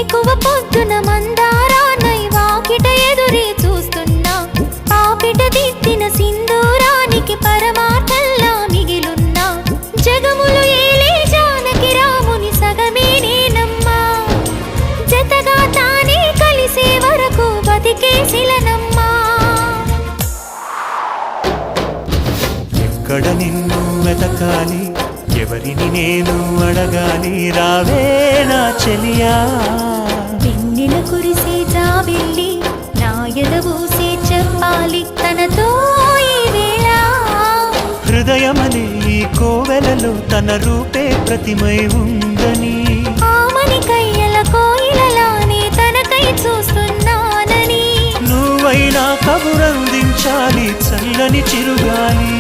వేకువ పొద్దున మందారానై వాకిట ఎదురే చూస్తున్నా పాపిట దిద్దిన సింధూరానికి పరమార్థంలా మిగిలున్నా జగములు ఏలే జానకి రాముని సగమే నేనమ్మా జతగా తానే కలిసే వరకు బతికే శిలనమ్మా ఎక్కడ నిన్ను వెతకాలి ఎవరిని నేను అడగాలి రావే నా చెలియా వెన్నెల కురిసే జాబిల్లి నా ఎదబూసే చెప్పాలి తనతో ఈ వేళ హృదయమనే ఈ కోవెలలో తన రూపే ప్రతిమై ఉందని ఆమని కయ్యల కోయిలలానే తనకై చూస్తున్నానని నువ్వైనా కబురందించాలి చల్లని చిరుగాలి